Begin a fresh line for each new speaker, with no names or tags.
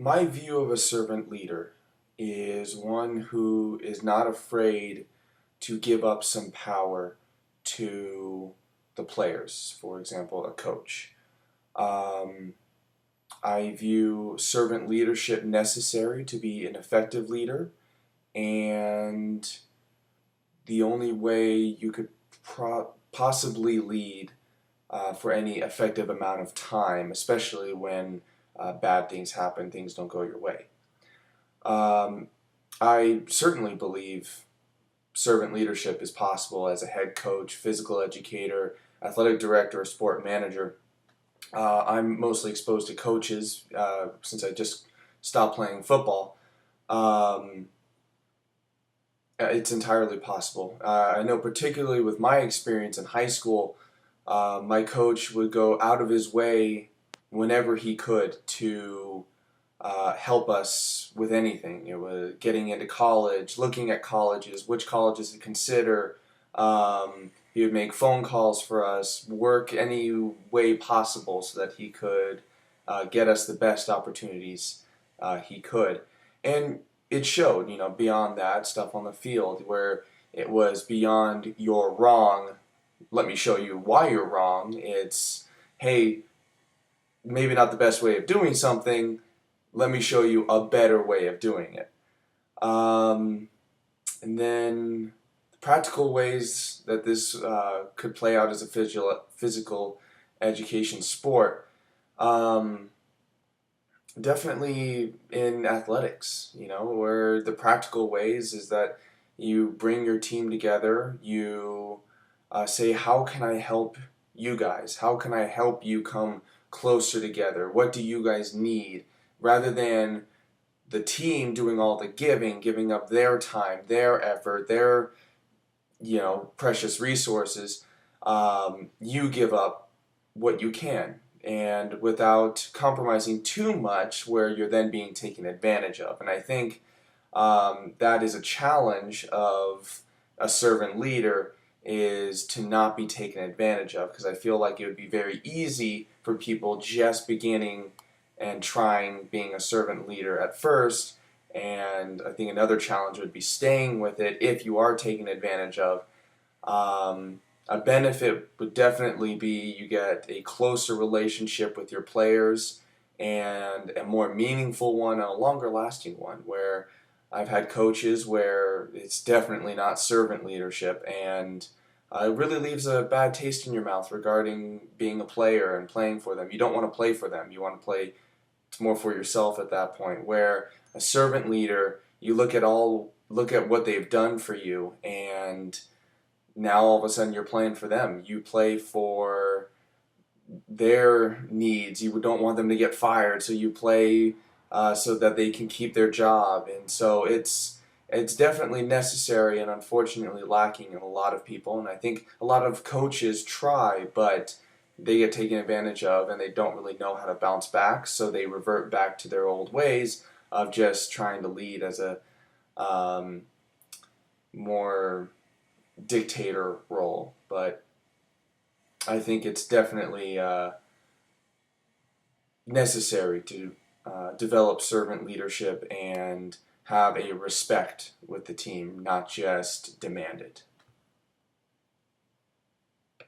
My view of a servant leader is one who is not afraid to give up some power to the players, for example, a coach. Um, I view servant leadership necessary to be an effective leader, and the only way you could possibly lead for any effective amount of time, especially when bad things happen, things don't go your way. Um, I certainly believe servant leadership is possible as a head coach, physical educator, athletic director, or sport manager. I'm mostly exposed to coaches since I just stopped playing football. Um, it's entirely possible. I know, particularly with my experience in high school, my coach would go out of his way whenever he could to help us with anything. It was getting into college, looking at colleges, which colleges to consider. He would make phone calls for us, work any way possible so that he could get us the best opportunities he could. And it showed, beyond that stuff on the field where it was beyond you're wrong, let me show you why you're wrong. It's, hey, maybe not the best way of doing something, let me show you a better way of doing it. And then the practical ways that this could play out as a physical education sport. Um, Definitely in athletics, where the practical ways is that you bring your team together, you say, how can I help you guys? How can I help you come closer together? What do you guys need? Rather than the team doing all the giving up their time, their effort, their precious resources, you give up what you can, and without compromising too much, where you're then being taken advantage of. And I think that is a challenge of a servant leader, is to not be taken advantage of, because I feel like it would be very easy for people just beginning and trying being a servant leader at first. And I think another challenge would be staying with it if you are taken advantage of. A benefit would definitely be you get a closer relationship with your players, and a more meaningful one, a longer lasting one, where I've had coaches where it's definitely not servant leadership, and it really leaves a bad taste in your mouth regarding being a player and playing for them. You don't want to play for them. You want to play more for yourself at that point. Where a servant leader, you look at what they've done for you, and now all of a sudden you're playing for them. You play for their needs. You don't want them to get fired, so you play so that they can keep their job. And so it's definitely necessary, and unfortunately lacking in a lot of people. And I think a lot of coaches try, but they get taken advantage of, and they don't really know how to bounce back. So they revert back to their old ways of just trying to lead as a um, more dictator role. But I think it's definitely necessary to develop servant leadership and have a respect with the team, not just demand it.